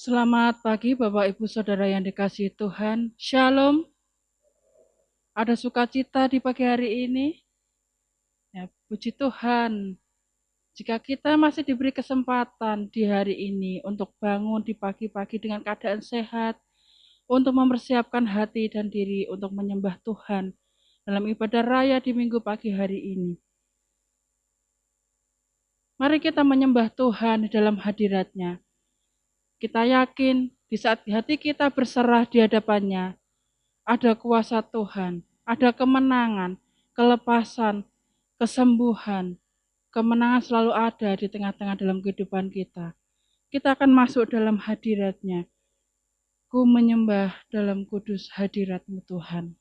Selamat pagi Bapak Ibu Saudara yang dikasihi Tuhan. Shalom. Ada sukacita di pagi hari ini? Ya, puji Tuhan. Jika kita masih diberi kesempatan di hari ini untuk bangun di pagi-pagi dengan keadaan sehat, untuk mempersiapkan hati dan diri untuk menyembah Tuhan dalam ibadah raya di minggu pagi hari ini. Mari kita menyembah Tuhan di dalam hadirat-Nya. Kita yakin di saat hati kita berserah di hadapan-Nya, ada kuasa Tuhan, ada kemenangan, kelepasan, kesembuhan. Kemenangan selalu ada di tengah-tengah dalam kehidupan kita. Kita akan masuk dalam hadirat-Nya. Ku menyembah dalam kudus hadirat-Mu Tuhan.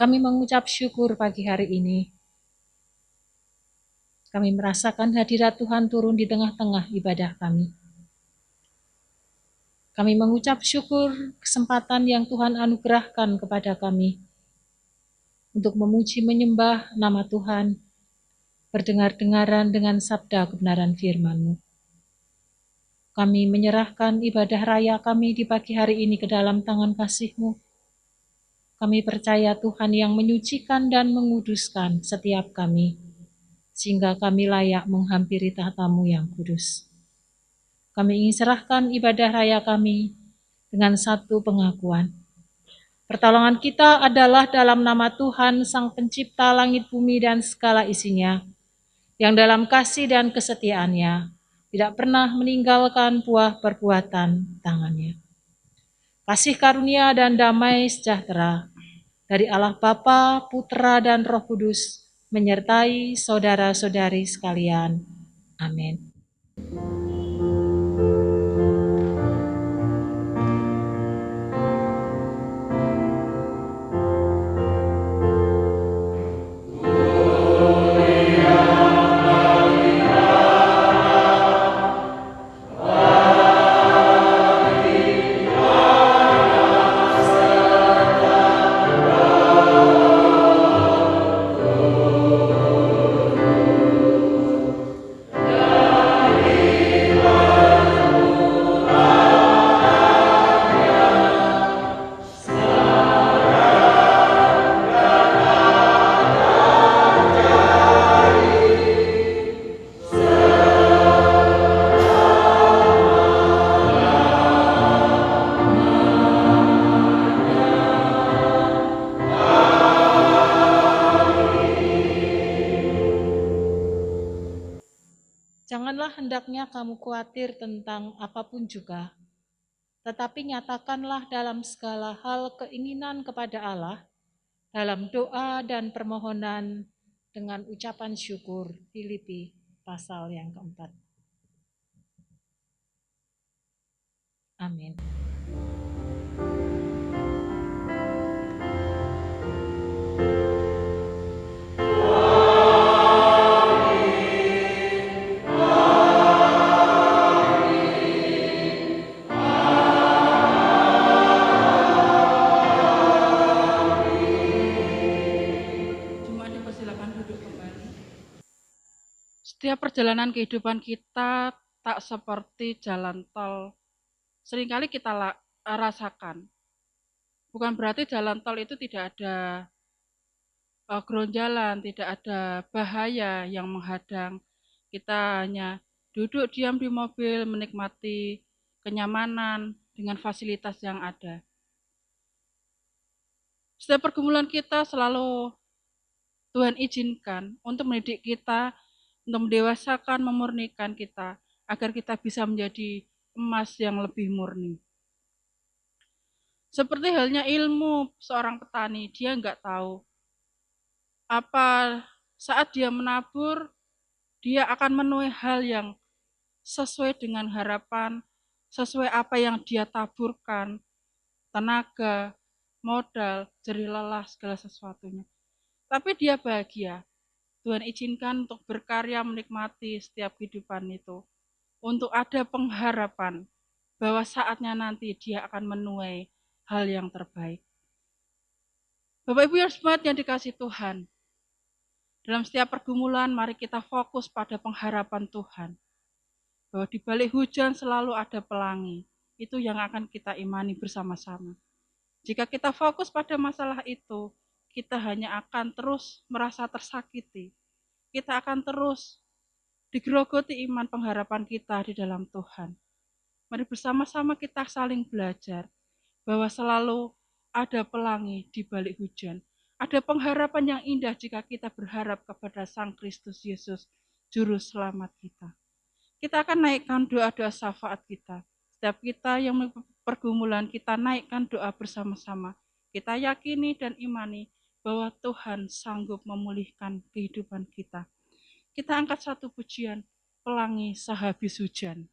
Kami mengucap syukur pagi hari ini. Kami merasakan hadirat Tuhan turun di tengah-tengah ibadah kami. Kami mengucap syukur kesempatan yang Tuhan anugerahkan kepada kami untuk memuji menyembah nama Tuhan, berdengar-dengaran dengan sabda kebenaran firman-Mu. Kami menyerahkan ibadah raya kami di pagi hari ini ke dalam tangan kasih-Mu. Kami percaya Tuhan yang menyucikan dan menguduskan setiap kami, sehingga kami layak menghampiri tahta-Mu yang kudus. Kami ingin serahkan ibadah raya kami dengan satu pengakuan. Pertolongan kita adalah dalam nama Tuhan, Sang Pencipta langit bumi dan segala isinya, yang dalam kasih dan kesetiaannya tidak pernah meninggalkan buah perbuatan tangannya. Kasih karunia dan damai sejahtera dari Allah Bapa, Putra, dan Roh Kudus menyertai saudara-saudari sekalian. Amin. Janganlah hendaknya kamu khawatir tentang apapun juga, tetapi nyatakanlah dalam segala hal keinginan kepada Allah, dalam doa dan permohonan dengan ucapan syukur. Filipi pasal yang keempat. Amin. Setiap perjalanan kehidupan kita tak seperti jalan tol. Seringkali kita rasakan. Bukan berarti jalan tol itu tidak ada geronjalan, tidak ada bahaya yang menghadang. Kita hanya duduk diam di mobil, menikmati kenyamanan dengan fasilitas yang ada. Setiap pergumulan kita selalu Tuhan izinkan untuk mendidik kita, untuk mendewasakan, memurnikan kita, agar kita bisa menjadi emas yang lebih murni. Seperti halnya ilmu seorang petani, dia nggak tahu apa saat dia menabur, dia akan menuai hal yang sesuai dengan harapan, sesuai apa yang dia taburkan, tenaga, modal, jerih lelah, segala sesuatunya. Tapi dia bahagia. Tuhan izinkan untuk berkarya menikmati setiap kehidupan itu. Untuk ada pengharapan bahwa saatnya nanti dia akan menuai hal yang terbaik. Bapak Ibu yang dikasihi Tuhan, dalam setiap pergumulan mari kita fokus pada pengharapan Tuhan. Bahwa di balik hujan selalu ada pelangi. Itu yang akan kita imani bersama-sama. Jika kita fokus pada masalah itu, kita hanya akan terus merasa tersakiti. Kita akan terus digerogoti iman pengharapan kita di dalam Tuhan. Mari bersama-sama kita saling belajar bahwa selalu ada pelangi di balik hujan. Ada pengharapan yang indah jika kita berharap kepada Sang Kristus Yesus, Juru Selamat kita. Kita akan naikkan doa-doa syafaat kita. Setiap kita yang pergumulan, kita naikkan doa bersama-sama. Kita yakini dan imani bahwa Tuhan sanggup memulihkan kehidupan kita. Kita angkat satu pujian, Pelangi Sehabis Hujan.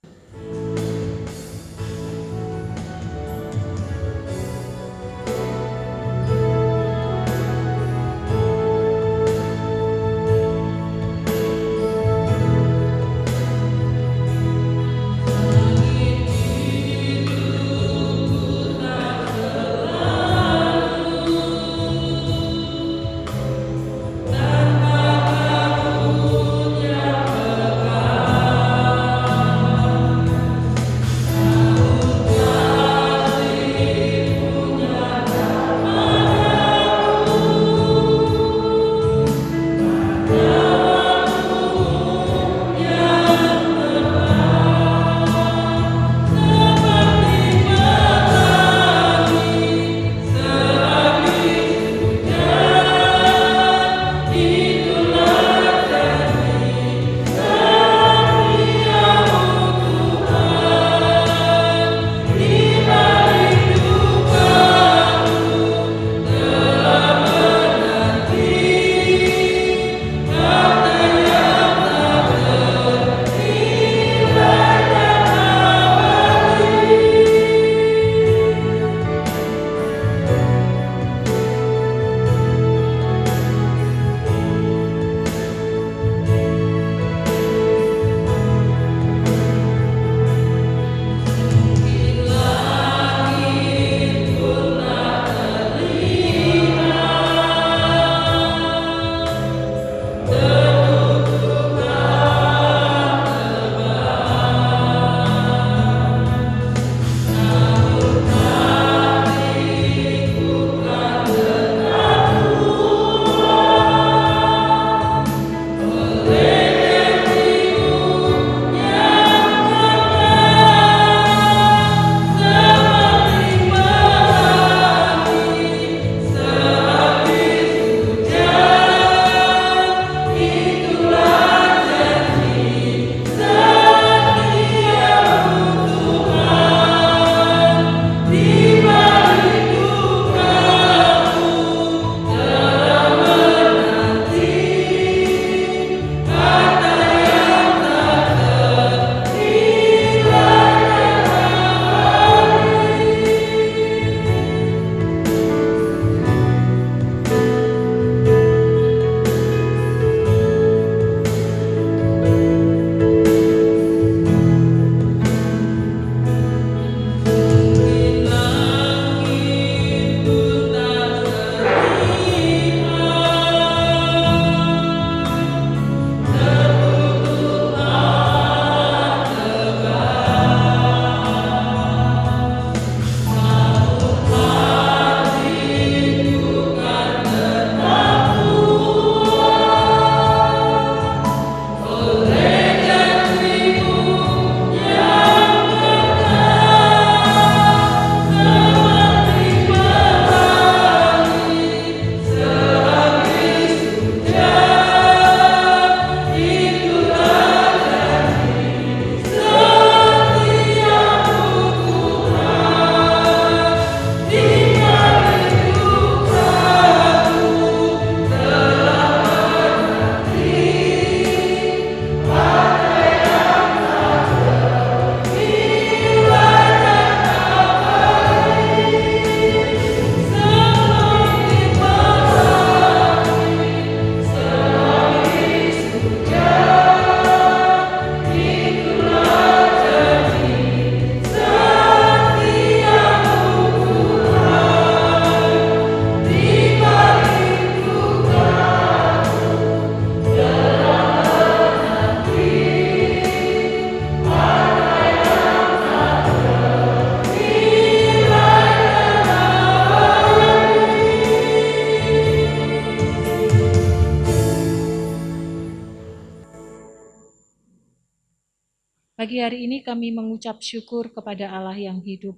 Pagi hari ini kami mengucap syukur kepada Allah yang hidup,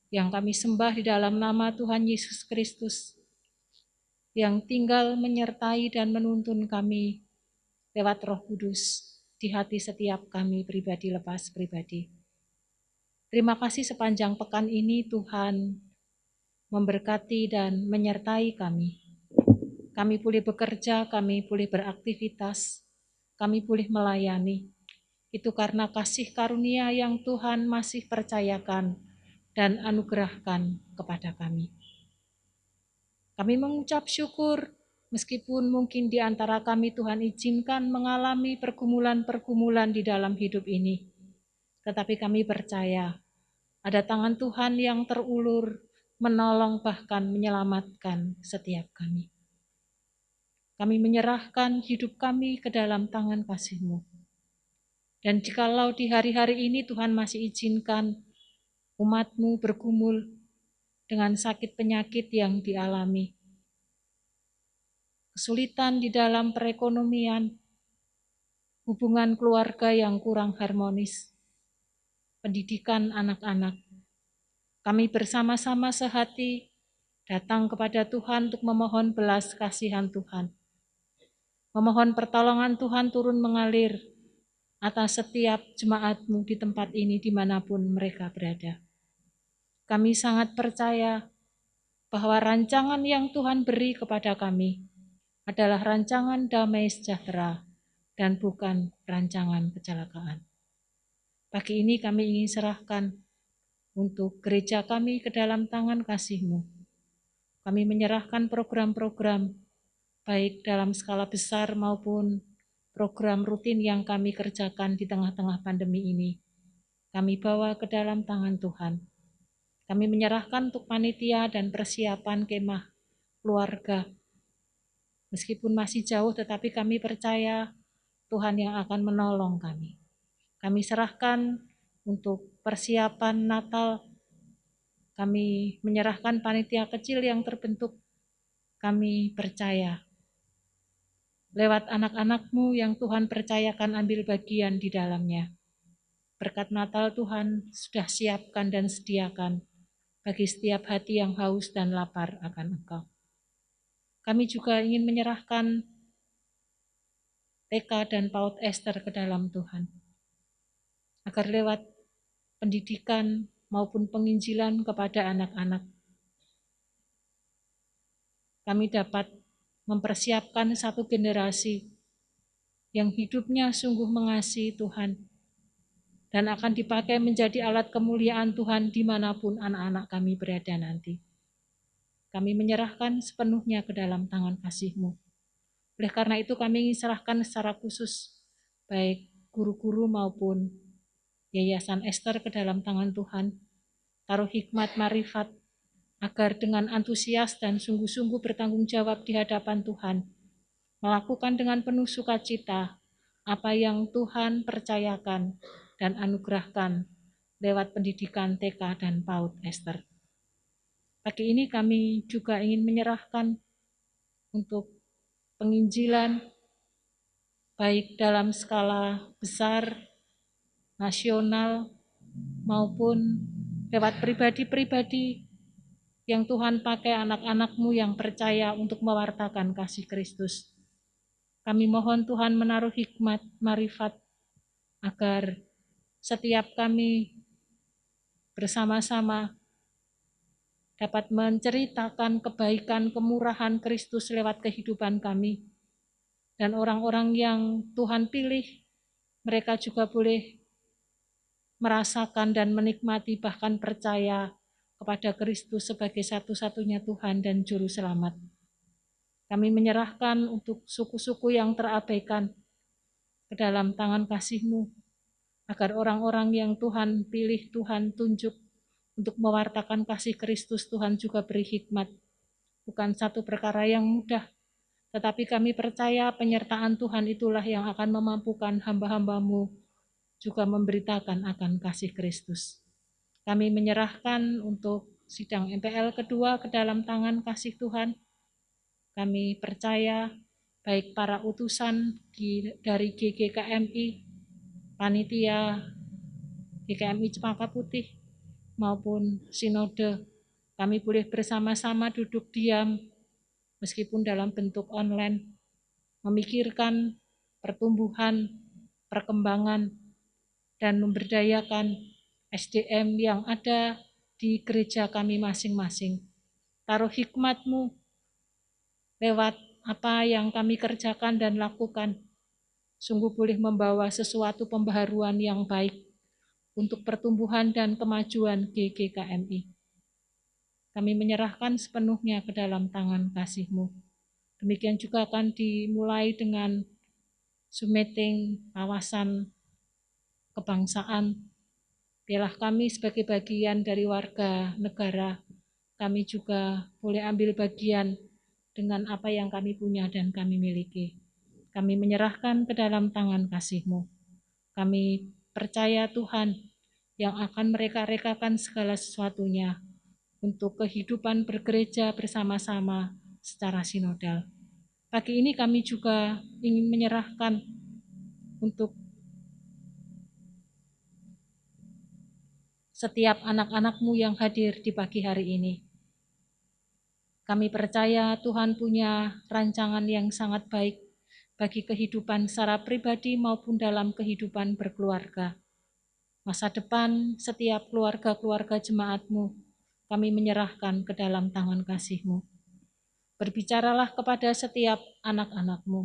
yang kami sembah di dalam nama Tuhan Yesus Kristus, yang tinggal menyertai dan menuntun kami lewat Roh Kudus di hati setiap kami pribadi lepas pribadi. Terima kasih sepanjang pekan ini Tuhan memberkati dan menyertai kami. Kami boleh bekerja, kami boleh beraktivitas, kami boleh melayani. Itu karena kasih karunia yang Tuhan masih percayakan dan anugerahkan kepada kami. Kami mengucap syukur meskipun mungkin di antara kami Tuhan izinkan mengalami pergumulan-pergumulan di dalam hidup ini. Tetapi kami percaya ada tangan Tuhan yang terulur, menolong bahkan menyelamatkan setiap kami. Kami menyerahkan hidup kami ke dalam tangan kasih-Mu. Dan jikalau di hari-hari ini Tuhan masih izinkan umat-Mu bergumul dengan sakit penyakit yang dialami, kesulitan di dalam perekonomian, hubungan keluarga yang kurang harmonis, pendidikan anak-anak, kami bersama-sama sehati datang kepada Tuhan untuk memohon belas kasihan Tuhan. Memohon pertolongan Tuhan turun mengalir atas setiap jemaat-Mu di tempat ini dimanapun mereka berada. Kami sangat percaya bahwa rancangan yang Tuhan beri kepada kami adalah rancangan damai sejahtera dan bukan rancangan kecelakaan. Pagi ini kami ingin serahkan untuk gereja kami ke dalam tangan kasih-Mu. Kami menyerahkan program-program baik dalam skala besar maupun program rutin yang kami kerjakan di tengah-tengah pandemi ini. Kami bawa ke dalam tangan Tuhan. Kami menyerahkan untuk panitia dan persiapan kemah keluarga. Meskipun masih jauh, tetapi kami percaya Tuhan yang akan menolong kami. Kami serahkan untuk persiapan Natal. Kami menyerahkan panitia kecil yang terbentuk. Kami percaya lewat anak-anak-Mu yang Tuhan percayakan ambil bagian di dalamnya. Berkat Natal Tuhan sudah siapkan dan sediakan bagi setiap hati yang haus dan lapar akan Engkau. Kami juga ingin menyerahkan TK dan PAUD Esther ke dalam Tuhan, agar lewat pendidikan maupun penginjilan kepada anak-anak, kami dapat mempersiapkan satu generasi yang hidupnya sungguh mengasihi Tuhan dan akan dipakai menjadi alat kemuliaan Tuhan dimanapun anak-anak kami berada nanti. Kami menyerahkan sepenuhnya ke dalam tangan kasih-Mu. Oleh karena itu kami ingin serahkan secara khusus baik guru-guru maupun Yayasan Esther ke dalam tangan Tuhan. Taruh hikmat marifat agar dengan antusias dan sungguh-sungguh bertanggung jawab di hadapan Tuhan, melakukan dengan penuh sukacita apa yang Tuhan percayakan dan anugerahkan lewat pendidikan TK dan PAUD Esther. Pagi ini kami juga ingin menyerahkan untuk penginjilan baik dalam skala besar, nasional, maupun lewat pribadi-pribadi yang Tuhan pakai anak-anak-Mu yang percaya untuk mewartakan kasih Kristus. Kami mohon Tuhan menaruh hikmat, marifat, agar setiap kami bersama-sama dapat menceritakan kebaikan, kemurahan Kristus lewat kehidupan kami. Dan orang-orang yang Tuhan pilih, mereka juga boleh merasakan dan menikmati bahkan percaya kepada Kristus sebagai satu-satunya Tuhan dan Juru Selamat. Kami menyerahkan untuk suku-suku yang terabaikan ke dalam tangan kasih-Mu, agar orang-orang yang Tuhan pilih, Tuhan tunjuk untuk mewartakan kasih Kristus, Tuhan juga beri hikmat. Bukan satu perkara yang mudah, tetapi kami percaya penyertaan Tuhan itulah yang akan memampukan hamba-hamba-Mu juga memberitakan akan kasih Kristus. Kami menyerahkan untuk sidang MPL kedua ke dalam tangan kasih Tuhan. Kami percaya baik para utusan dari GGKMI panitia GKMI Cempaka Putih maupun sinode, kami boleh bersama-sama duduk diam meskipun dalam bentuk online, memikirkan pertumbuhan, perkembangan, dan memberdayakan SDM yang ada di gereja kami masing-masing. Taruh hikmat-Mu lewat apa yang kami kerjakan dan lakukan, sungguh boleh membawa sesuatu pembaharuan yang baik untuk pertumbuhan dan kemajuan GKMI. Kami menyerahkan sepenuhnya ke dalam tangan kasih-Mu. Demikian juga akan dimulai dengan Zoom meeting kawasan kebangsaan. Biarlah kami sebagai bagian dari warga negara, kami juga boleh ambil bagian dengan apa yang kami punya dan kami miliki. Kami menyerahkan ke dalam tangan kasih-Mu. Kami percaya Tuhan yang akan mereka-rekakan segala sesuatunya untuk kehidupan bergereja bersama-sama secara sinodal. Pagi ini kami juga ingin menyerahkan untuk setiap anak-anak-Mu yang hadir di pagi hari ini. Kami percaya Tuhan punya rancangan yang sangat baik bagi kehidupan secara pribadi maupun dalam kehidupan berkeluarga. Masa depan setiap keluarga-keluarga jemaat-Mu, kami menyerahkan ke dalam tangan kasih-Mu. Berbicaralah kepada setiap anak-anak-Mu,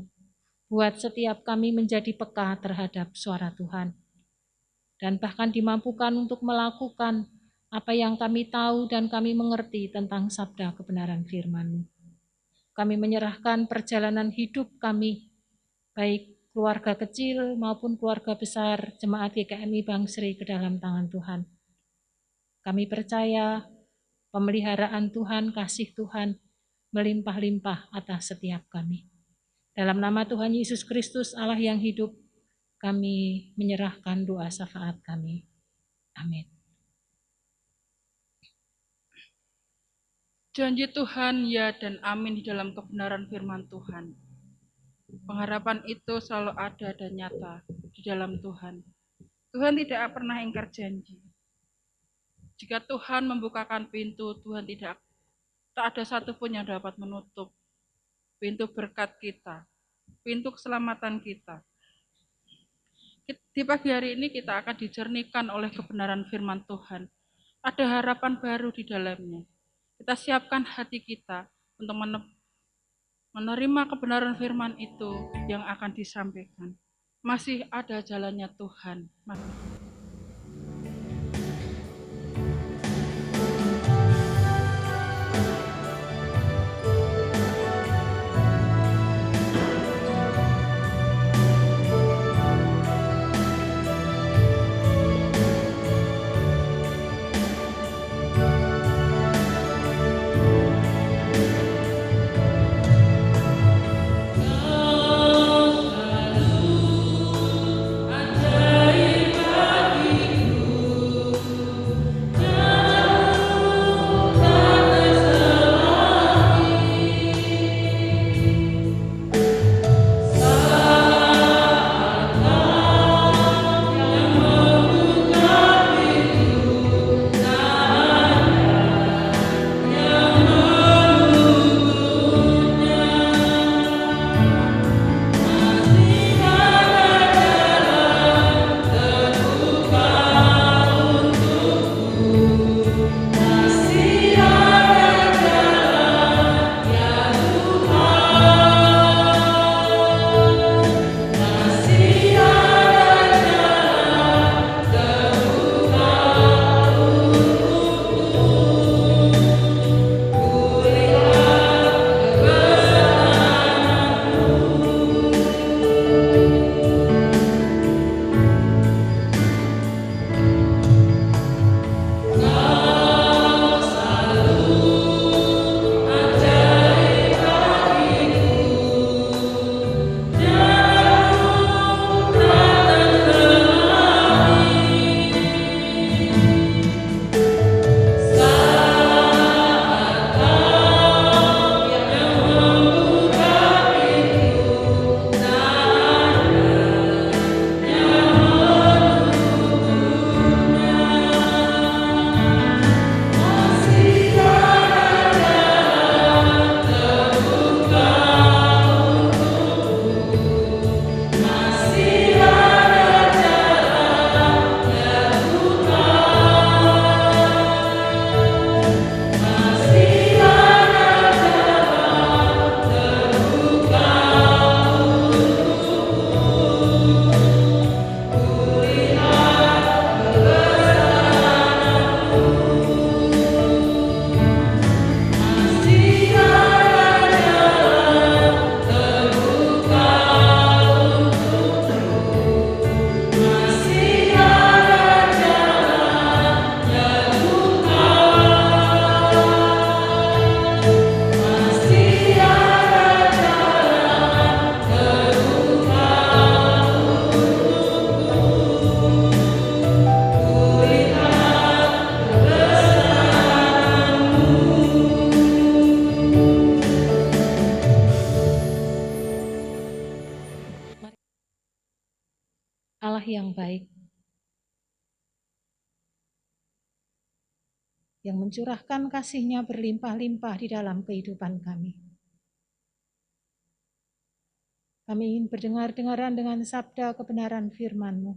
buat setiap kami menjadi peka terhadap suara Tuhan. Dan bahkan dimampukan untuk melakukan apa yang kami tahu dan kami mengerti tentang sabda kebenaran firman-Mu. Kami menyerahkan perjalanan hidup kami, baik keluarga kecil maupun keluarga besar jemaat GKMI Bangsri ke dalam tangan Tuhan. Kami percaya pemeliharaan Tuhan, kasih Tuhan melimpah-limpah atas setiap kami. Dalam nama Tuhan Yesus Kristus Allah yang hidup, kami menyerahkan doa syafaat kami. Amin. Janji Tuhan ya dan amin di dalam kebenaran firman Tuhan. Pengharapan itu selalu ada dan nyata di dalam Tuhan. Tuhan tidak pernah ingkar janji. Jika Tuhan membukakan pintu, Tuhan tak ada satupun yang dapat menutup pintu berkat kita, pintu keselamatan kita. Di pagi hari ini kita akan dijernihkan oleh kebenaran firman Tuhan. Ada harapan baru di dalamnya. Kita siapkan hati kita untuk menerima kebenaran firman itu yang akan disampaikan. Masih ada jalannya Tuhan. Ajaib Allah yang baik, yang mencurahkan kasih-Nya berlimpah-limpah di dalam kehidupan kami. Kami ingin berdengar-dengaran dengan sabda kebenaran firman-Mu,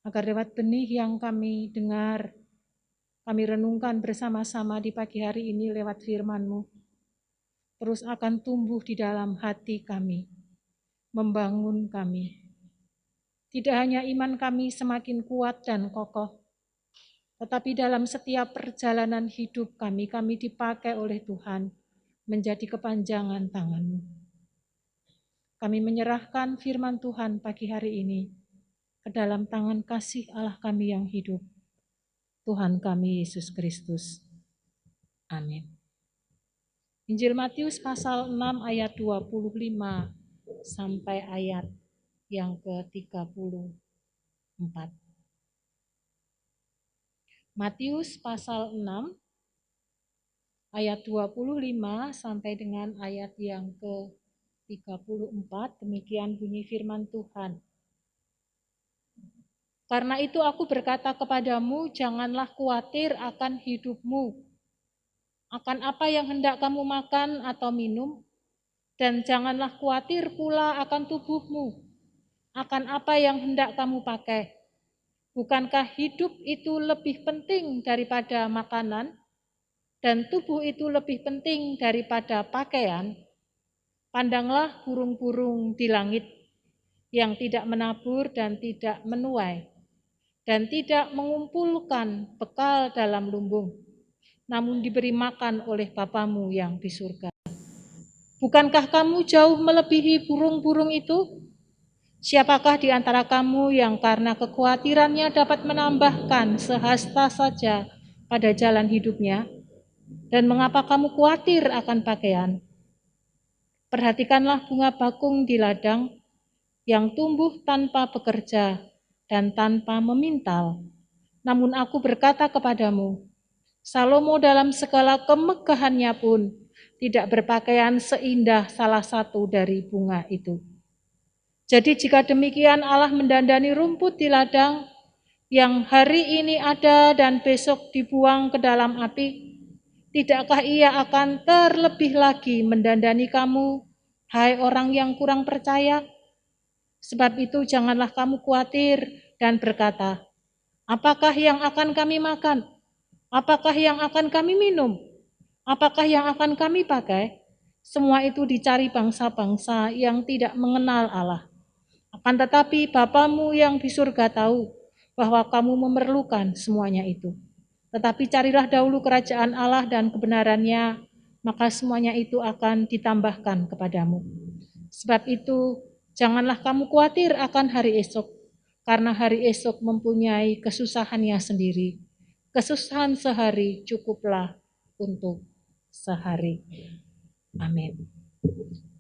agar lewat benih yang kami dengar, kami renungkan bersama-sama di pagi hari ini lewat firman-Mu, terus akan tumbuh di dalam hati kami, membangun kami. Tidak hanya iman kami semakin kuat dan kokoh, tetapi dalam setiap perjalanan hidup kami dipakai oleh Tuhan menjadi kepanjangan tangan-Mu. Kami menyerahkan firman Tuhan pagi hari ini ke dalam tangan kasih Allah kami yang hidup, Tuhan kami Yesus Kristus. Amin. Injil Matius pasal 6 ayat 25 sampai ayat yang ke-34. Matius pasal 6 ayat 25 sampai dengan ayat yang ke-34, demikian bunyi firman Tuhan. Karena itu aku berkata kepadamu, janganlah khawatir akan hidupmu, akan apa yang hendak kamu makan atau minum, dan janganlah khawatir pula akan tubuhmu, akan apa yang hendak kamu pakai. Bukankah hidup itu lebih penting daripada makanan, dan tubuh itu lebih penting daripada pakaian? Pandanglah burung-burung di langit yang tidak menabur dan tidak menuai, dan tidak mengumpulkan bekal dalam lumbung, namun diberi makan oleh Bapamu yang di surga. Bukankah kamu jauh melebihi burung-burung itu? Siapakah di antara kamu yang karena kekhawatirannya dapat menambahkan sehasta saja pada jalan hidupnya? Dan mengapa kamu khawatir akan pakaian? Perhatikanlah bunga bakung di ladang yang tumbuh tanpa bekerja dan tanpa memintal. Namun aku berkata kepadamu, Salomo dalam segala kemegahannya pun tidak berpakaian seindah salah satu dari bunga itu. Jadi jika demikian Allah mendandani rumput di ladang yang hari ini ada dan besok dibuang ke dalam api, tidakkah Ia akan terlebih lagi mendandani kamu, hai orang yang kurang percaya? Sebab itu janganlah kamu khawatir dan berkata, apakah yang akan kami makan? Apakah yang akan kami minum? Apakah yang akan kami pakai? Semua itu dicari bangsa-bangsa yang tidak mengenal Allah. Akan tetapi Bapamu yang di surga tahu bahwa kamu memerlukan semuanya itu. Tetapi carilah dahulu kerajaan Allah dan kebenarannya, maka semuanya itu akan ditambahkan kepadamu. Sebab itu, janganlah kamu khawatir akan hari esok, karena hari esok mempunyai kesusahannya sendiri. Kesusahan sehari cukuplah untuk sehari. Amin.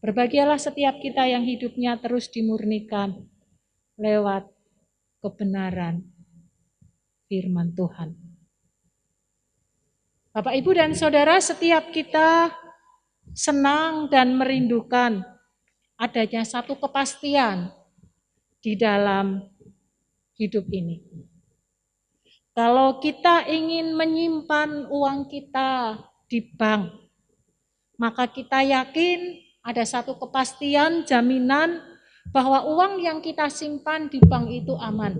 Berbahagialah setiap kita yang hidupnya terus dimurnikan lewat kebenaran firman Tuhan. Bapak, Ibu, dan Saudara, setiap kita senang dan merindukan adanya satu kepastian di dalam hidup ini. Kalau kita ingin menyimpan uang kita di bank, maka kita yakin ada satu kepastian, jaminan bahwa uang yang kita simpan di bank itu aman.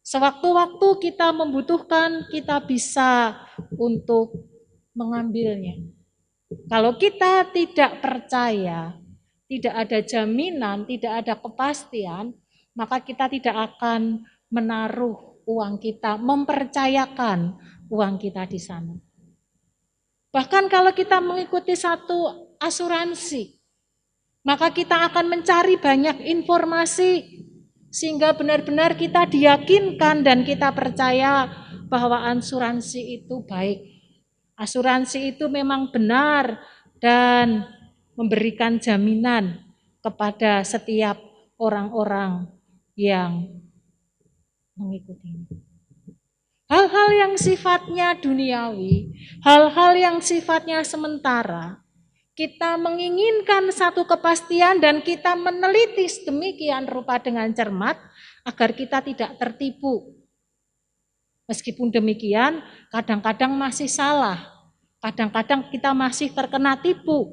Sewaktu-waktu kita membutuhkan, kita bisa untuk mengambilnya. Kalau kita tidak percaya, tidak ada jaminan, tidak ada kepastian, maka kita tidak akan menaruh uang kita, mempercayakan uang kita di sana. Bahkan kalau kita mengikuti satu asuransi, maka kita akan mencari banyak informasi sehingga benar-benar kita diyakinkan dan kita percaya bahwa asuransi itu baik. Asuransi itu memang benar dan memberikan jaminan kepada setiap orang-orang yang mengikutinya. Hal-hal yang sifatnya duniawi, hal-hal yang sifatnya sementara, kita menginginkan satu kepastian dan kita meneliti sedemikian rupa dengan cermat agar kita tidak tertipu. Meskipun demikian, kadang-kadang masih salah. Kadang-kadang kita masih terkena tipu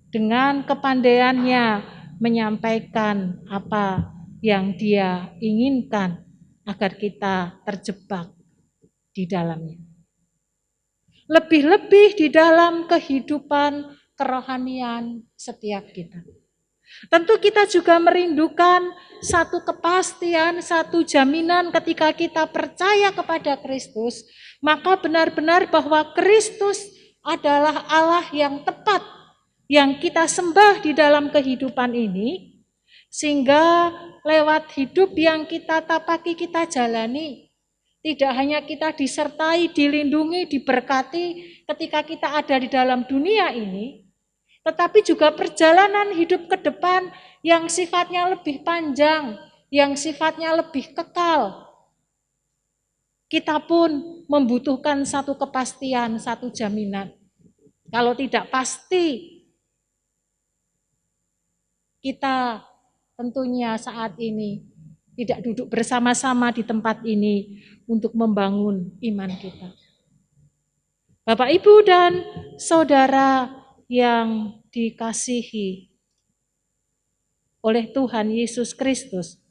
dengan kepandaiannya menyampaikan apa yang dia inginkan agar kita terjebak di dalamnya. Lebih-lebih di dalam kehidupan kerohanian setiap kita. Tentu kita juga merindukan satu kepastian, satu jaminan ketika kita percaya kepada Kristus, maka benar-benar bahwa Kristus adalah Allah yang tepat, yang kita sembah di dalam kehidupan ini, sehingga lewat hidup yang kita tapaki, kita jalani, tidak hanya kita disertai, dilindungi, diberkati ketika kita ada di dalam dunia ini, tetapi juga perjalanan hidup ke depan yang sifatnya lebih panjang, yang sifatnya lebih kekal. Kita pun membutuhkan satu kepastian, satu jaminan. Kalau tidak pasti, kita tentunya saat ini tidak duduk bersama-sama di tempat ini untuk membangun iman kita. Bapak, Ibu, dan saudara yang dikasihi oleh Tuhan Yesus Kristus,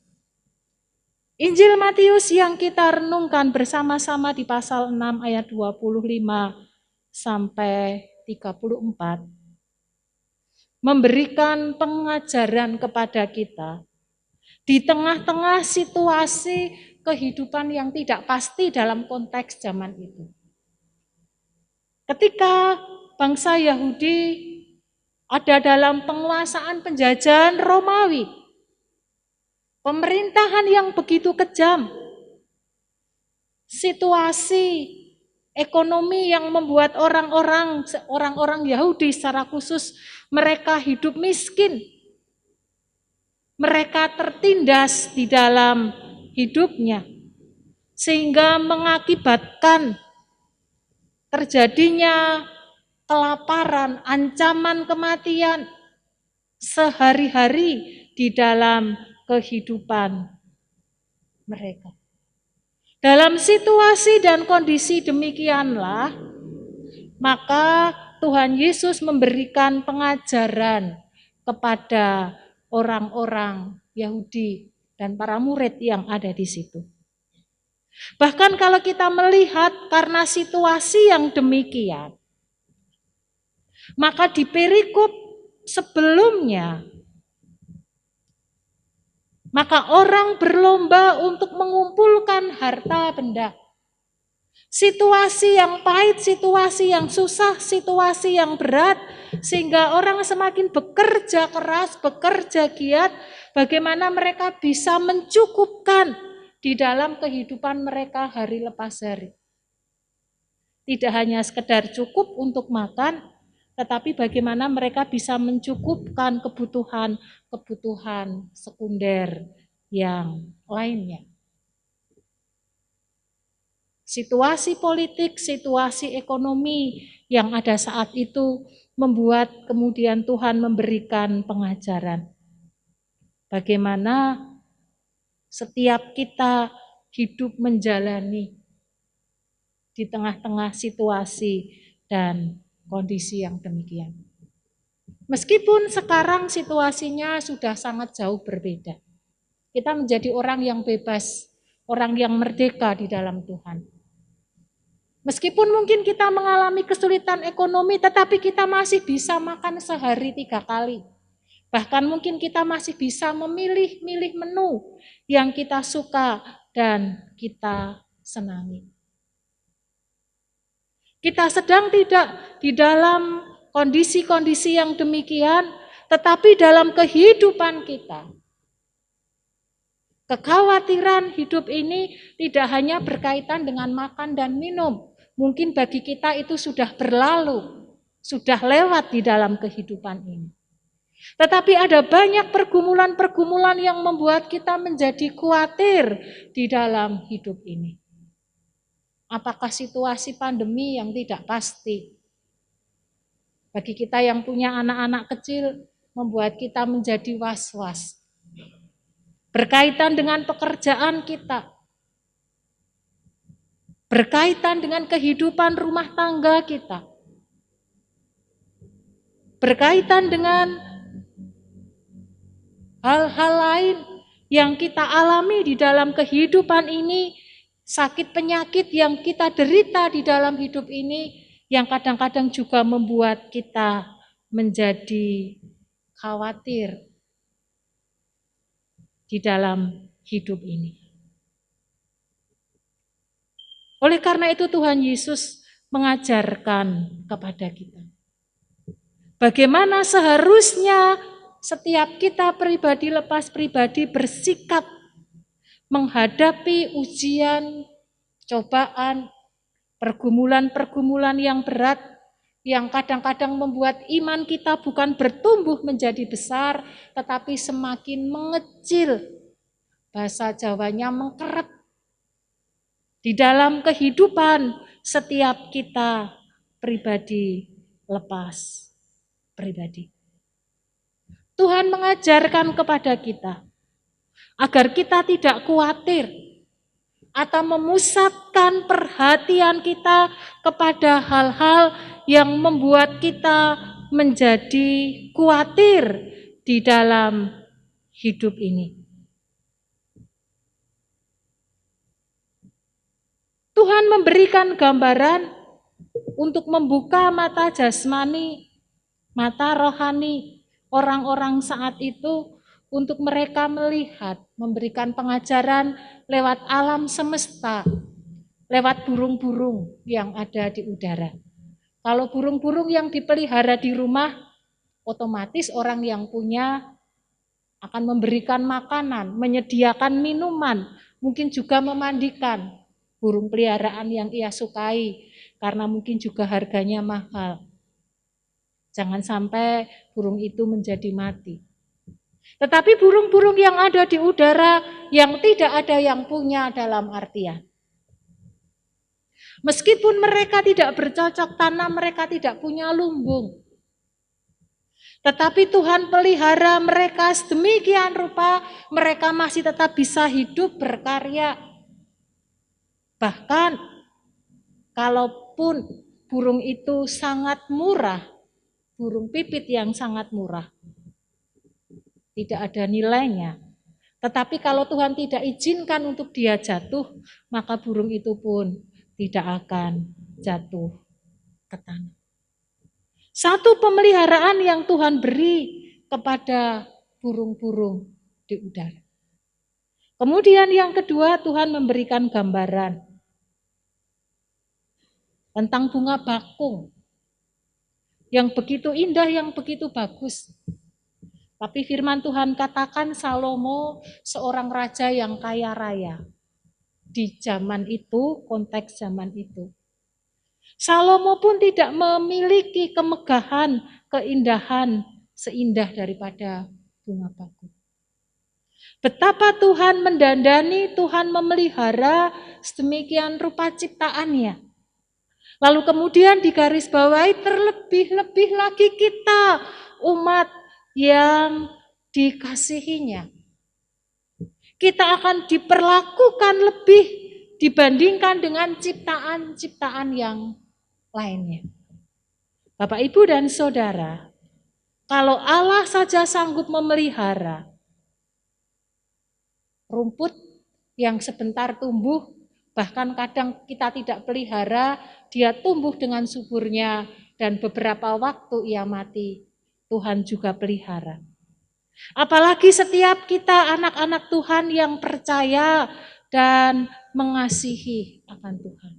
Injil Matius yang kita renungkan bersama-sama di pasal 6 ayat 25 sampai 34 memberikan pengajaran kepada kita di tengah-tengah situasi kehidupan yang tidak pasti dalam konteks zaman itu. Ketika bangsa Yahudi ada dalam penguasaan penjajahan Romawi, pemerintahan yang begitu kejam, situasi ekonomi yang membuat orang-orang Yahudi secara khusus mereka hidup miskin, mereka tertindas di dalam hidupnya, sehingga mengakibatkan terjadinya kelaparan, ancaman kematian sehari-hari di dalam kehidupan mereka. Dalam situasi dan kondisi demikianlah, maka Tuhan Yesus memberikan pengajaran kepada orang-orang Yahudi dan para murid yang ada di situ. Bahkan kalau kita melihat karena situasi yang demikian, maka di perikop sebelumnya, maka orang berlomba untuk mengumpulkan harta benda. Situasi yang pahit, situasi yang susah, situasi yang berat, sehingga orang semakin bekerja keras, bekerja giat, bagaimana mereka bisa mencukupkan di dalam kehidupan mereka hari lepas hari. Tidak hanya sekedar cukup untuk makan, tetapi bagaimana mereka bisa mencukupkan kebutuhan sekunder yang lainnya. Situasi politik, situasi ekonomi yang ada saat itu membuat kemudian Tuhan memberikan pengajaran. Bagaimana setiap kita hidup menjalani di tengah-tengah situasi dan kondisi yang demikian. Meskipun sekarang situasinya sudah sangat jauh berbeda. Kita menjadi orang yang bebas, orang yang merdeka di dalam Tuhan. Meskipun mungkin kita mengalami kesulitan ekonomi, tetapi kita masih bisa makan sehari 3 kali. Bahkan mungkin kita masih bisa memilih menu yang kita suka dan kita senangi. Kita sedang tidak di dalam kondisi-kondisi yang demikian, tetapi dalam kehidupan kita, kekhawatiran hidup ini tidak hanya berkaitan dengan makan dan minum. Mungkin bagi kita itu sudah berlalu, sudah lewat di dalam kehidupan ini. Tetapi ada banyak pergumulan-pergumulan yang membuat kita menjadi khawatir di dalam hidup ini. Apakah situasi pandemi yang tidak pasti? Bagi kita yang punya anak-anak kecil, membuat kita menjadi was-was. Berkaitan dengan pekerjaan kita, berkaitan dengan kehidupan rumah tangga kita, berkaitan dengan hal-hal lain yang kita alami di dalam kehidupan ini, sakit penyakit yang kita derita di dalam hidup ini, yang kadang-kadang juga membuat kita menjadi khawatir di dalam hidup ini. Oleh karena itu Tuhan Yesus mengajarkan kepada kita bagaimana seharusnya setiap kita pribadi lepas pribadi bersikap menghadapi ujian, cobaan, pergumulan-pergumulan yang berat, yang kadang-kadang membuat iman kita bukan bertumbuh menjadi besar, tetapi semakin mengecil. Bahasa Jawanya mengkeret. Di dalam kehidupan setiap kita pribadi lepas pribadi. Tuhan mengajarkan kepada kita agar kita tidak khawatir atau memusatkan perhatian kita kepada hal-hal yang membuat kita menjadi khawatir di dalam hidup ini. Tuhan memberikan gambaran untuk membuka mata jasmani, mata rohani orang-orang saat itu untuk mereka melihat, memberikan pengajaran lewat alam semesta, lewat burung-burung yang ada di udara. Kalau burung-burung yang dipelihara di rumah, otomatis orang yang punya akan memberikan makanan, menyediakan minuman, mungkin juga memandikan burung peliharaan yang ia sukai, karena mungkin juga harganya mahal. Jangan sampai burung itu menjadi mati. Tetapi burung-burung yang ada di udara yang tidak ada yang punya dalam artian. Meskipun mereka tidak bercocok tanam, mereka tidak punya lumbung. Tetapi Tuhan pelihara mereka sedemikian rupa, mereka masih tetap bisa hidup berkarya. Bahkan kalaupun burung itu sangat murah, burung pipit yang sangat murah, tidak ada nilainya. Tetapi kalau Tuhan tidak izinkan untuk dia jatuh, maka burung itu pun tidak akan jatuh ke tanah. Satu pemeliharaan yang Tuhan beri kepada burung-burung di udara. Kemudian yang kedua, Tuhan memberikan gambaran tentang bunga bakung yang begitu indah, yang begitu bagus. Tapi firman Tuhan katakan Salomo seorang raja yang kaya raya. Di zaman itu, konteks zaman itu. Salomo pun tidak memiliki kemegahan, keindahan seindah daripada bunga bakung. Betapa Tuhan mendandani, Tuhan memelihara sedemikian rupa ciptaannya. Lalu kemudian digarisbawahi terlebih-lebih lagi kita, umat yang dikasihinya. Kita akan diperlakukan lebih dibandingkan dengan ciptaan-ciptaan yang lainnya. Bapak, Ibu, dan Saudara, kalau Allah saja sanggup memelihara rumput yang sebentar tumbuh, bahkan kadang kita tidak pelihara, dia tumbuh dengan suburnya dan beberapa waktu ia mati, Tuhan juga pelihara. Apalagi setiap kita anak-anak Tuhan yang percaya dan mengasihi akan Tuhan.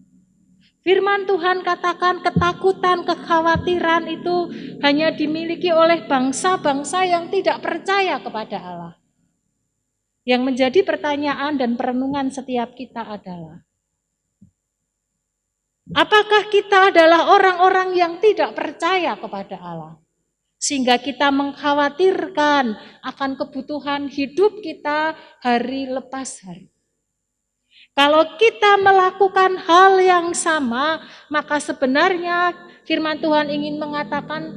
Firman Tuhan katakan ketakutan, kekhawatiran itu hanya dimiliki oleh bangsa-bangsa yang tidak percaya kepada Allah. Yang menjadi pertanyaan dan perenungan setiap kita adalah, apakah kita adalah orang-orang yang tidak percaya kepada Allah? Sehingga kita mengkhawatirkan akan kebutuhan hidup kita hari lepas hari. Kalau kita melakukan hal yang sama, maka sebenarnya firman Tuhan ingin mengatakan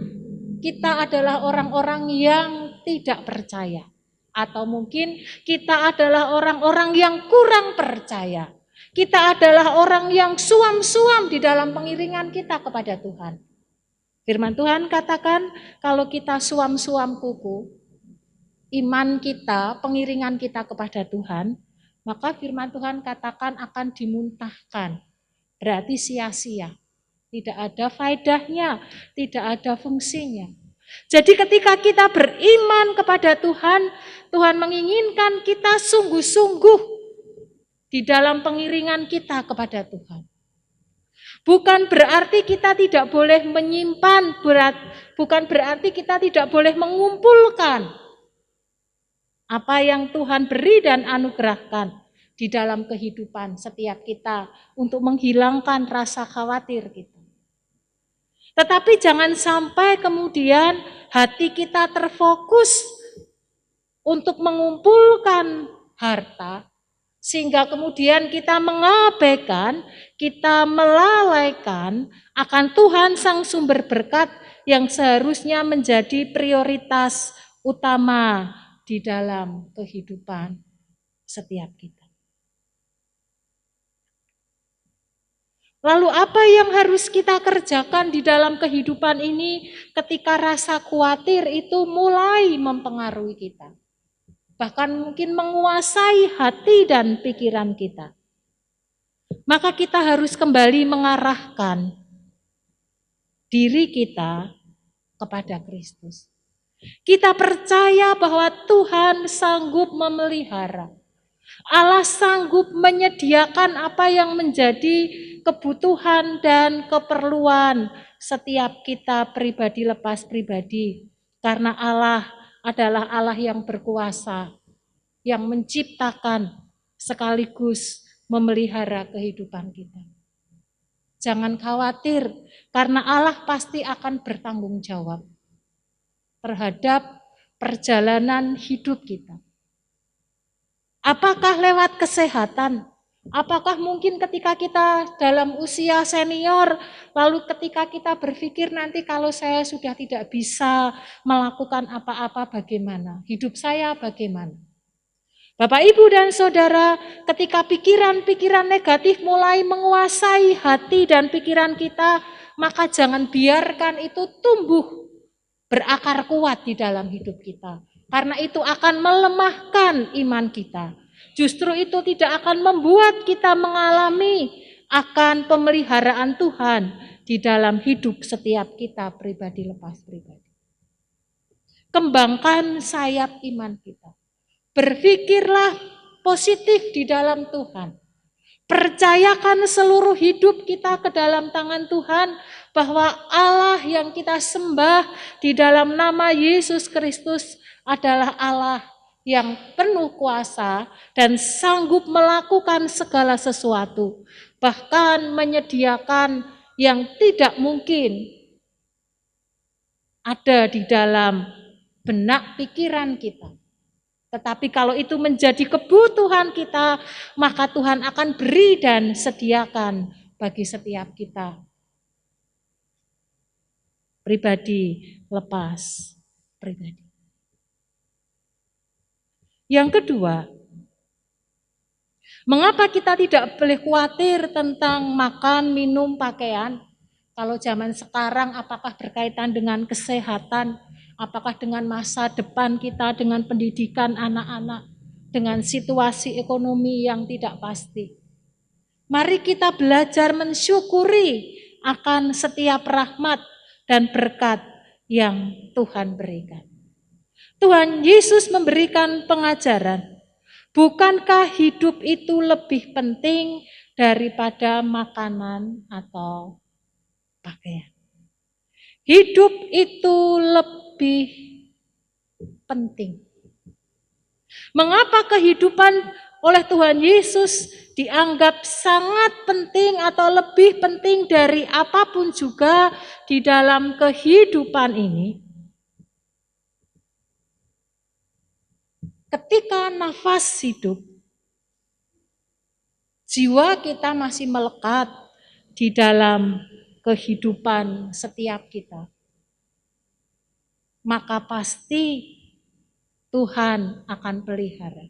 kita adalah orang-orang yang tidak percaya. Atau mungkin kita adalah orang-orang yang kurang percaya. Kita adalah orang yang suam-suam di dalam pengiringan kita kepada Tuhan. Firman Tuhan katakan kalau kita suam-suam kuku, iman kita, pengiringan kita kepada Tuhan, maka firman Tuhan katakan akan dimuntahkan. Berarti sia-sia. Tidak ada faedahnya, tidak ada fungsinya. Jadi ketika kita beriman kepada Tuhan, Tuhan menginginkan kita sungguh-sungguh di dalam pengiringan kita kepada Tuhan. Bukan berarti kita tidak boleh menyimpan, bukan berarti kita tidak boleh mengumpulkan apa yang Tuhan beri dan anugerahkan di dalam kehidupan setiap kita untuk menghilangkan rasa khawatir kita. Tetapi jangan sampai kemudian hati kita terfokus untuk mengumpulkan harta, sehingga kemudian kita mengabaikan, kita melalaikan akan Tuhan Sang Sumber Berkat yang seharusnya menjadi prioritas utama di dalam kehidupan setiap kita. Lalu apa yang harus kita kerjakan di dalam kehidupan ini ketika rasa khawatir itu mulai mempengaruhi kita? Bahkan mungkin menguasai hati dan pikiran kita. Maka kita harus kembali mengarahkan diri kita kepada Kristus. Kita percaya bahwa Tuhan sanggup memelihara. Allah sanggup menyediakan apa yang menjadi kebutuhan dan keperluan setiap kita pribadi lepas pribadi. Karena Allah adalah Allah yang berkuasa, yang menciptakan sekaligus memelihara kehidupan kita. Jangan khawatir, karena Allah pasti akan bertanggung jawab terhadap perjalanan hidup kita. Apakah lewat kesehatan? Apakah mungkin ketika kita dalam usia senior, lalu ketika kita berpikir nanti kalau saya sudah tidak bisa melakukan apa-apa bagaimana? Hidup saya bagaimana? Bapak, Ibu, dan Saudara, ketika pikiran-pikiran negatif mulai menguasai hati dan pikiran kita, maka jangan biarkan itu tumbuh berakar kuat di dalam hidup kita. Karena itu akan melemahkan iman kita. Justru itu tidak akan membuat kita mengalami akan pemeliharaan Tuhan di dalam hidup setiap kita pribadi lepas pribadi. Kembangkan sayap iman kita. Berpikirlah positif di dalam Tuhan. Percayakan seluruh hidup kita ke dalam tangan Tuhan, bahwa Allah yang kita sembah di dalam nama Yesus Kristus adalah Allah yang penuh kuasa dan sanggup melakukan segala sesuatu, bahkan menyediakan yang tidak mungkin ada di dalam benak pikiran kita. Tetapi kalau itu menjadi kebutuhan kita, maka Tuhan akan beri dan sediakan bagi setiap kita. Pribadi lepas pribadi. Yang kedua, mengapa kita tidak boleh khawatir tentang makan, minum, pakaian? Kalau zaman sekarang apakah berkaitan dengan kesehatan, apakah dengan masa depan kita, dengan pendidikan anak-anak, dengan situasi ekonomi yang tidak pasti. Mari kita belajar mensyukuri akan setiap rahmat dan berkat yang Tuhan berikan. Tuhan Yesus memberikan pengajaran, bukankah hidup itu lebih penting daripada makanan atau pakaian? Hidup itu lebih penting. Mengapa kehidupan oleh Tuhan Yesus dianggap sangat penting atau lebih penting dari apapun juga di dalam kehidupan ini? Ketika nafas hidup, jiwa kita masih melekat di dalam kehidupan setiap kita, maka pasti Tuhan akan pelihara.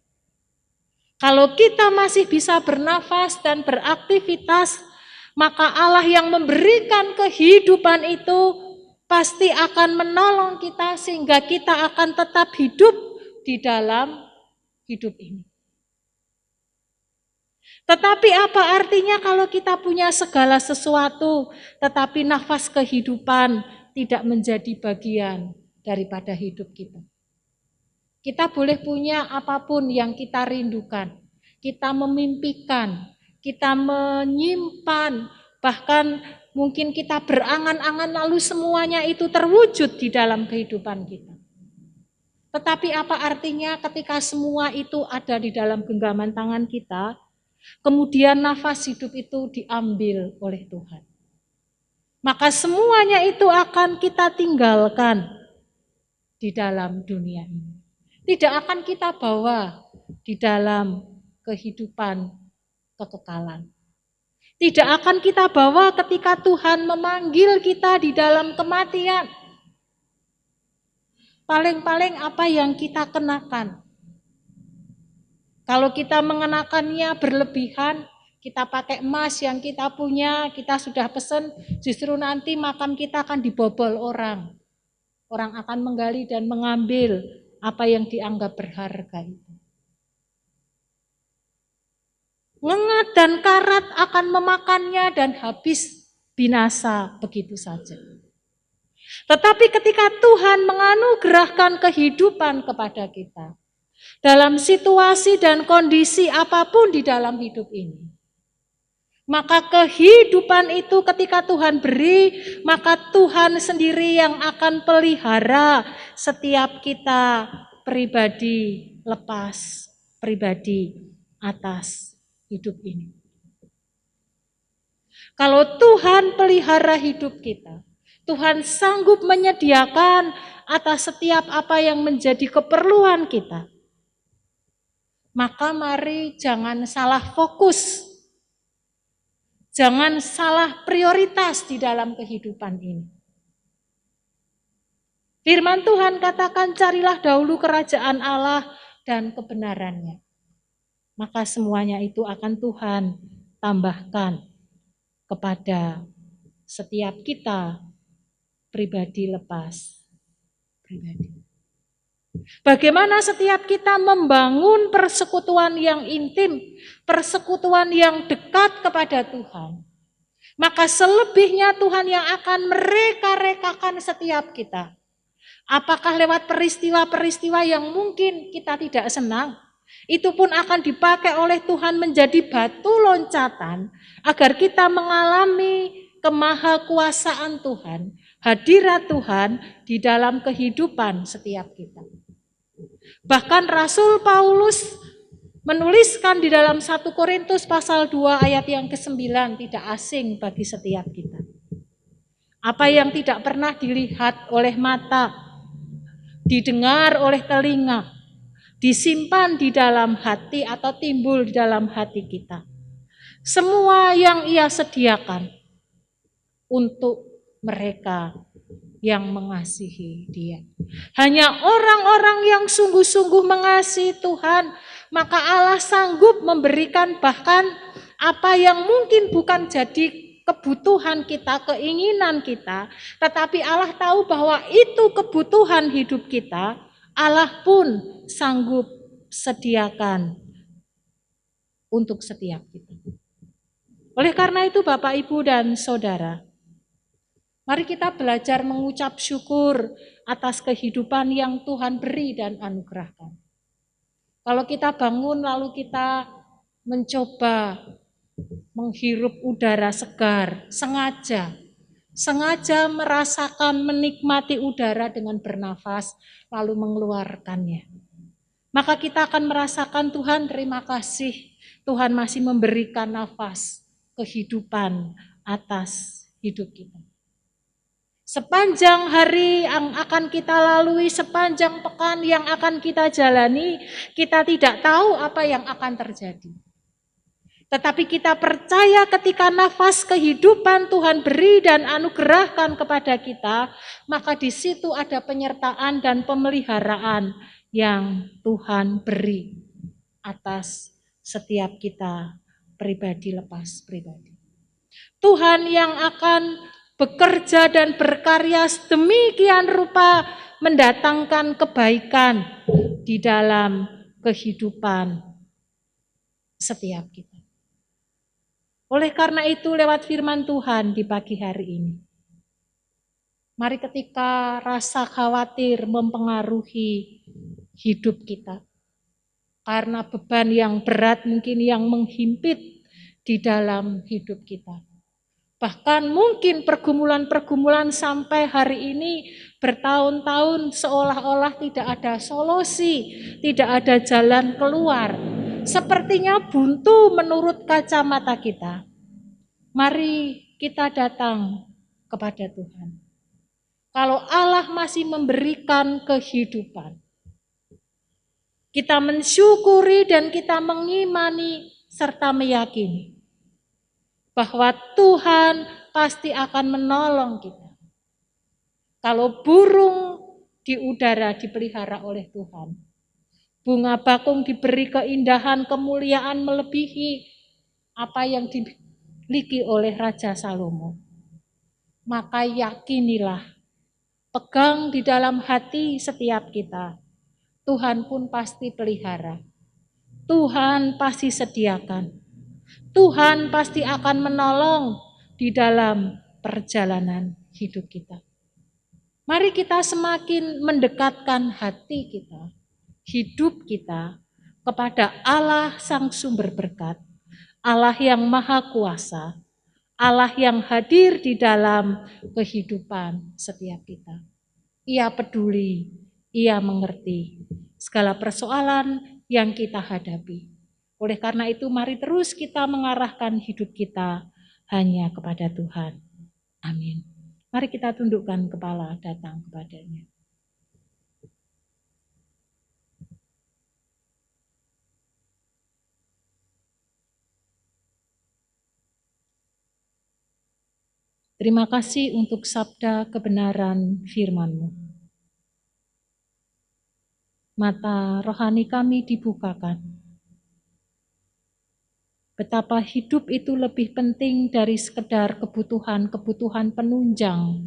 Kalau kita masih bisa bernafas dan beraktivitas, maka Allah yang memberikan kehidupan itu pasti akan menolong kita sehingga kita akan tetap hidup di dalam hidup ini. Tetapi apa artinya kalau kita punya segala sesuatu, tetapi nafas kehidupan tidak menjadi bagian daripada hidup kita? Kita boleh punya apapun yang kita rindukan, kita memimpikan, kita menyimpan, bahkan mungkin kita berangan-angan lalu semuanya itu terwujud di dalam kehidupan kita. Tetapi apa artinya ketika semua itu ada di dalam genggaman tangan kita, kemudian nafas hidup itu diambil oleh Tuhan. Maka semuanya itu akan kita tinggalkan di dalam dunia ini. Tidak akan kita bawa di dalam kehidupan kekekalan. Tidak akan kita bawa ketika Tuhan memanggil kita di dalam kematian. Paling-paling apa yang kita kenakan. Kalau kita mengenakannya berlebihan, kita pakai emas yang kita punya, kita sudah pesan, justru nanti makam kita akan dibobol orang. Orang akan menggali dan mengambil apa yang dianggap berharga itu. Ngengat dan karat akan memakannya dan habis binasa begitu saja. Tetapi ketika Tuhan menganugerahkan kehidupan kepada kita, dalam situasi dan kondisi apapun di dalam hidup ini, maka kehidupan itu ketika Tuhan beri, maka Tuhan sendiri yang akan pelihara setiap kita pribadi lepas, pribadi atas hidup ini. Kalau Tuhan pelihara hidup kita, Tuhan sanggup menyediakan atas setiap apa yang menjadi keperluan kita. Maka mari jangan salah fokus. Jangan salah prioritas di dalam kehidupan ini. Firman Tuhan katakan, carilah dahulu kerajaan Allah dan kebenarannya. Maka semuanya itu akan Tuhan tambahkan kepada setiap kita pribadi lepas pribadi. Bagaimana setiap kita membangun persekutuan yang intim, persekutuan yang dekat kepada Tuhan. Maka selebihnya Tuhan yang akan mereka-rekakan setiap kita. Apakah lewat peristiwa-peristiwa yang mungkin kita tidak senang, itu pun akan dipakai oleh Tuhan menjadi batu loncatan agar kita mengalami kemahakuasaan Tuhan, hadirat Tuhan di dalam kehidupan setiap kita. Bahkan Rasul Paulus menuliskan di dalam 1 Korintus pasal 2 ayat yang ke-9 tidak asing bagi setiap kita. Apa yang tidak pernah dilihat oleh mata, didengar oleh telinga, disimpan di dalam hati atau timbul di dalam hati kita. Semua yang Ia sediakan untuk mereka yang mengasihi Dia. Hanya orang-orang yang sungguh-sungguh mengasihi Tuhan, maka Allah sanggup memberikan bahkan apa yang mungkin bukan jadi kebutuhan kita, keinginan kita, tetapi Allah tahu bahwa itu kebutuhan hidup kita, Allah pun sanggup sediakan untuk setiap kita. Oleh karena itu Bapak, Ibu, dan Saudara, mari kita belajar mengucap syukur atas kehidupan yang Tuhan beri dan anugerahkan. Kalau kita bangun lalu kita mencoba menghirup udara segar, sengaja merasakan, menikmati udara dengan bernafas, lalu mengeluarkannya. Maka kita akan merasakan, Tuhan terima kasih, Tuhan masih memberikan nafas kehidupan atas hidup kita. Sepanjang hari yang akan kita lalui, sepanjang pekan yang akan kita jalani, kita tidak tahu apa yang akan terjadi. Tetapi kita percaya ketika nafas kehidupan Tuhan beri dan anugerahkan kepada kita, maka di situ ada penyertaan dan pemeliharaan yang Tuhan beri atas setiap kita pribadi lepas pribadi. Tuhan yang akan bekerja dan berkarya sedemikian rupa mendatangkan kebaikan di dalam kehidupan setiap kita. Oleh karena itu lewat firman Tuhan di pagi hari ini, mari ketika rasa khawatir mempengaruhi hidup kita, karena beban yang berat mungkin yang menghimpit di dalam hidup kita. Bahkan mungkin pergumulan-pergumulan sampai hari ini bertahun-tahun seolah-olah tidak ada solusi, tidak ada jalan keluar. Sepertinya buntu menurut kacamata kita. Mari kita datang kepada Tuhan. Kalau Allah masih memberikan kehidupan, kita mensyukuri dan kita mengimani serta meyakini bahwa Tuhan pasti akan menolong kita. Kalau burung di udara dipelihara oleh Tuhan, bunga bakung diberi keindahan kemuliaan melebihi apa yang dimiliki oleh Raja Salomo, maka yakinilah, pegang di dalam hati setiap kita, Tuhan pun pasti pelihara, Tuhan pasti sediakan, Tuhan pasti akan menolong di dalam perjalanan hidup kita. Mari kita semakin mendekatkan hati kita, hidup kita kepada Allah Sang Sumber Berkat, Allah yang Maha Kuasa, Allah yang hadir di dalam kehidupan setiap kita. Ia peduli, Ia mengerti segala persoalan yang kita hadapi. Oleh karena itu mari terus kita mengarahkan hidup kita hanya kepada Tuhan. Amin. Mari kita tundukkan kepala datang kepadanya. Terima kasih untuk sabda kebenaran firman-Mu. Mata rohani kami dibukakan. Betapa hidup itu lebih penting dari sekedar kebutuhan-kebutuhan penunjang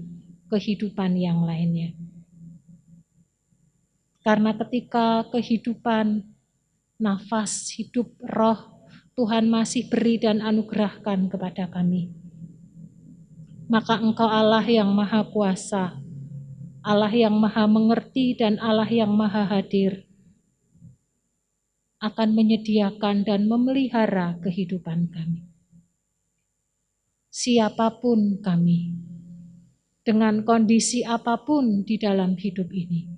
kehidupan yang lainnya. Karena ketika kehidupan, nafas hidup roh Tuhan masih beri dan anugerahkan kepada kami, maka Engkau Allah yang Maha Kuasa, Allah yang Maha Mengerti dan Allah yang Maha Hadir, akan menyediakan dan memelihara kehidupan kami. Siapapun kami, dengan kondisi apapun di dalam hidup ini,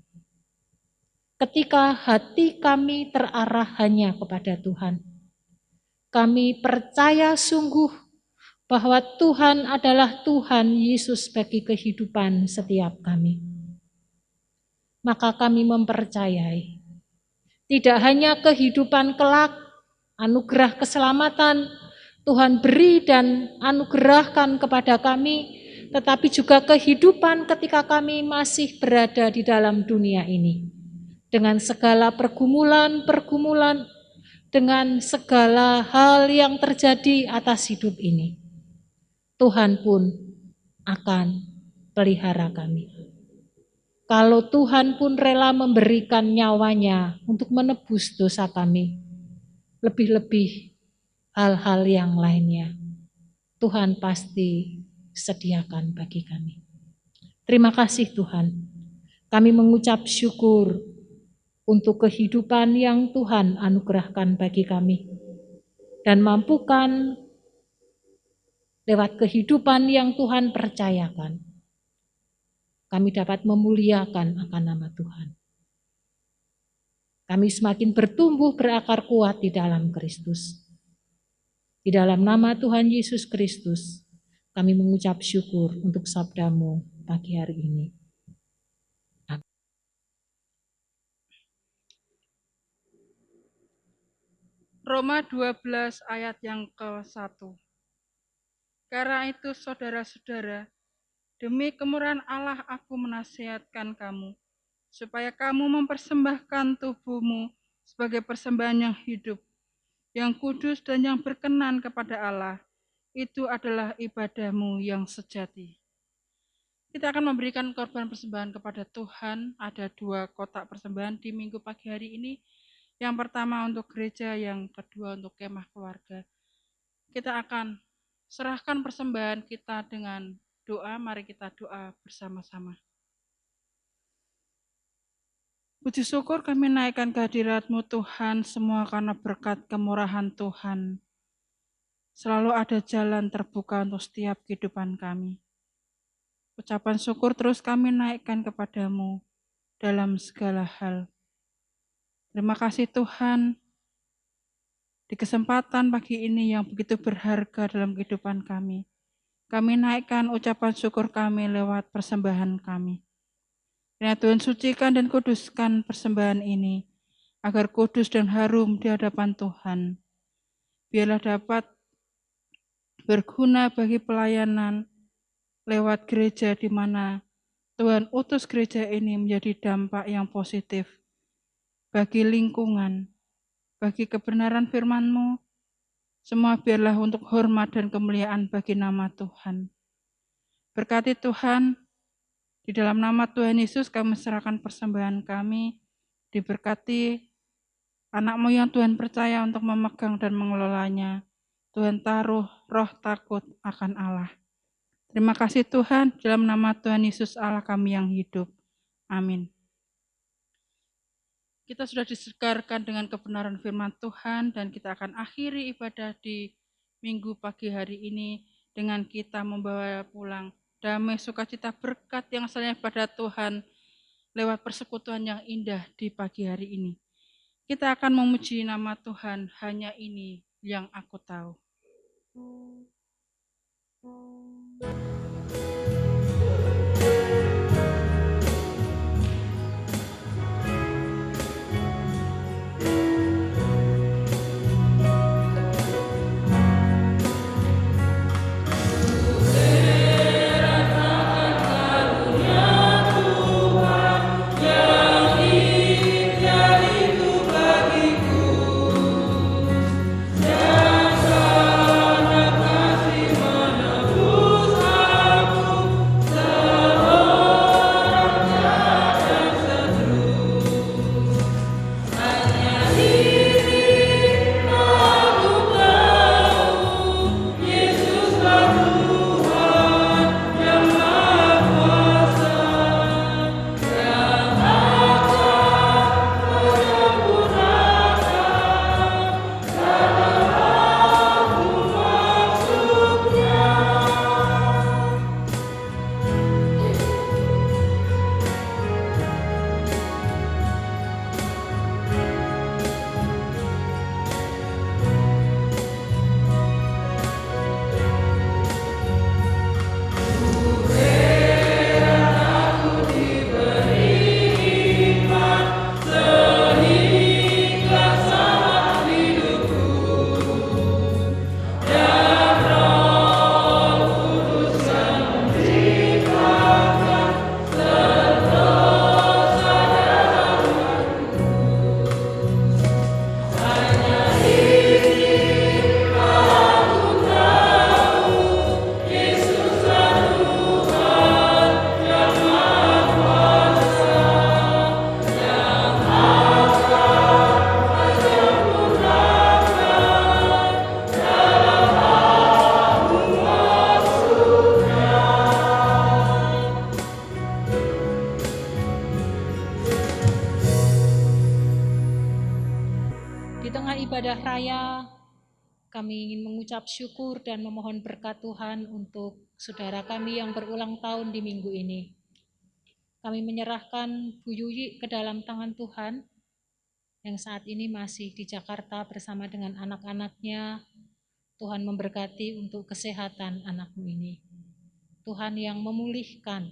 ketika hati kami terarah hanya kepada Tuhan, kami percaya sungguh bahwa Tuhan adalah Tuhan Yesus bagi kehidupan setiap kami. Maka kami mempercayai, tidak hanya kehidupan kelak, anugerah keselamatan Tuhan beri dan anugerahkan kepada kami, tetapi juga kehidupan ketika kami masih berada di dalam dunia ini. Dengan segala pergumulan-pergumulan, dengan segala hal yang terjadi atas hidup ini, Tuhan pun akan pelihara kami. Kalau Tuhan pun rela memberikan nyawanya untuk menebus dosa kami, lebih-lebih hal-hal yang lainnya, Tuhan pasti sediakan bagi kami. Terima kasih Tuhan. Kami mengucap syukur untuk kehidupan yang Tuhan anugerahkan bagi kami. Dan mampukan lewat kehidupan yang Tuhan percayakan, kami dapat memuliakan akan nama Tuhan. Kami semakin bertumbuh berakar kuat di dalam Kristus. Di dalam nama Tuhan Yesus Kristus, kami mengucap syukur untuk sabda-Mu pagi hari ini. Roma 12 ayat yang ke-1. Karena itu saudara-saudara, demi kemurahan Allah aku menasihatkan kamu, supaya kamu mempersembahkan tubuhmu sebagai persembahan yang hidup, yang kudus dan yang berkenan kepada Allah. Itu adalah ibadahmu yang sejati. Kita akan memberikan korban persembahan kepada Tuhan. Ada 2 kotak persembahan di minggu pagi hari ini. Yang pertama untuk gereja, yang kedua untuk kemah keluarga. Kita akan serahkan persembahan kita dengan doa. Mari kita doa bersama-sama. Puji syukur kami naikkan kehadirat-Mu Tuhan, semua karena berkat kemurahan Tuhan. Selalu ada jalan terbuka untuk setiap kehidupan kami. Ucapan syukur terus kami naikkan kepadamu dalam segala hal. Terima kasih Tuhan, di kesempatan pagi ini yang begitu berharga dalam kehidupan kami. Kami naikkan ucapan syukur kami lewat persembahan kami. Ya Tuhan, sucikan dan kuduskan persembahan ini, agar kudus dan harum di hadapan Tuhan. Biarlah dapat berguna bagi pelayanan lewat gereja di mana Tuhan utus gereja ini menjadi dampak yang positif bagi lingkungan, bagi kebenaran firman-Mu, semua biarlah untuk hormat dan kemuliaan bagi nama Tuhan. Berkati Tuhan, di dalam nama Tuhan Yesus kami serahkan persembahan kami, diberkati anak-Mu yang Tuhan percaya untuk memegang dan mengelolanya. Tuhan taruh roh takut akan Allah. Terima kasih Tuhan, dalam nama Tuhan Yesus Allah kami yang hidup. Amin. Kita sudah disegarkan dengan kebenaran firman Tuhan dan kita akan akhiri ibadah di minggu pagi hari ini dengan kita membawa pulang damai, sukacita, berkat yang asalnya pada Tuhan lewat persekutuan yang indah di pagi hari ini. Kita akan memuji nama Tuhan, hanya ini yang aku tahu. Di tengah ibadah raya, kami ingin mengucap syukur dan memohon berkat Tuhan untuk saudara kami yang berulang tahun di minggu ini. Kami menyerahkan Bu Yuyi ke dalam tangan Tuhan, yang saat ini masih di Jakarta bersama dengan anak-anaknya. Tuhan memberkati untuk kesehatan anakmu ini. Tuhan yang memulihkan,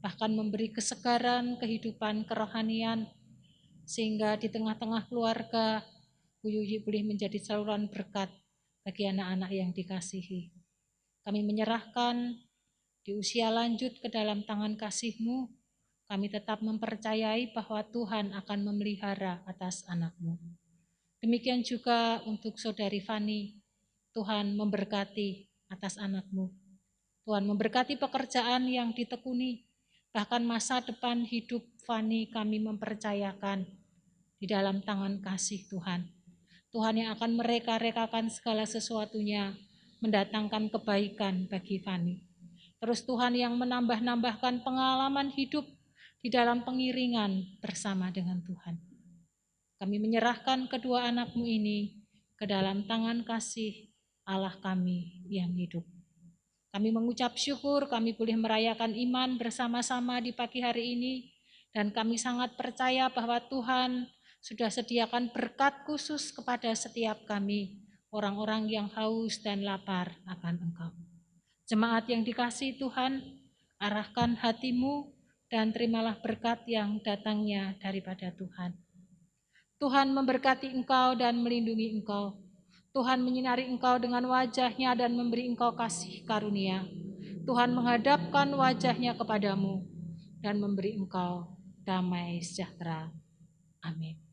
bahkan memberi kesegaran, kehidupan, kerohanian, sehingga di tengah-tengah keluarga, Bu Bu Yuyi boleh menjadi saluran berkat bagi anak-anak yang dikasihi. Kami menyerahkan di usia lanjut ke dalam tangan kasih-Mu. Kami tetap mempercayai bahwa Tuhan akan memelihara atas anak-Mu. Demikian juga untuk saudari Fani, Tuhan memberkati atas anak-Mu. Tuhan memberkati pekerjaan yang ditekuni, bahkan masa depan hidup Fani kami mempercayakan di dalam tangan kasih Tuhan. Tuhan yang akan mereka-rekakan segala sesuatunya, mendatangkan kebaikan bagi Fani. Terus Tuhan yang menambah-nambahkan pengalaman hidup di dalam pengiringan bersama dengan Tuhan. Kami menyerahkan kedua anak-Mu ini ke dalam tangan kasih Allah kami yang hidup. Kami mengucap syukur kami boleh merayakan iman bersama-sama di pagi hari ini, dan kami sangat percaya bahwa Tuhan sudah sediakan berkat khusus kepada setiap kami, orang-orang yang haus dan lapar akan Engkau. Jemaat yang dikasihi Tuhan, arahkan hatimu dan terimalah berkat yang datangnya daripada Tuhan. Tuhan memberkati engkau dan melindungi engkau. Tuhan menyinari engkau dengan wajah-Nya dan memberi engkau kasih karunia. Tuhan menghadapkan wajah-Nya kepadamu dan memberi engkau damai sejahtera. Amin.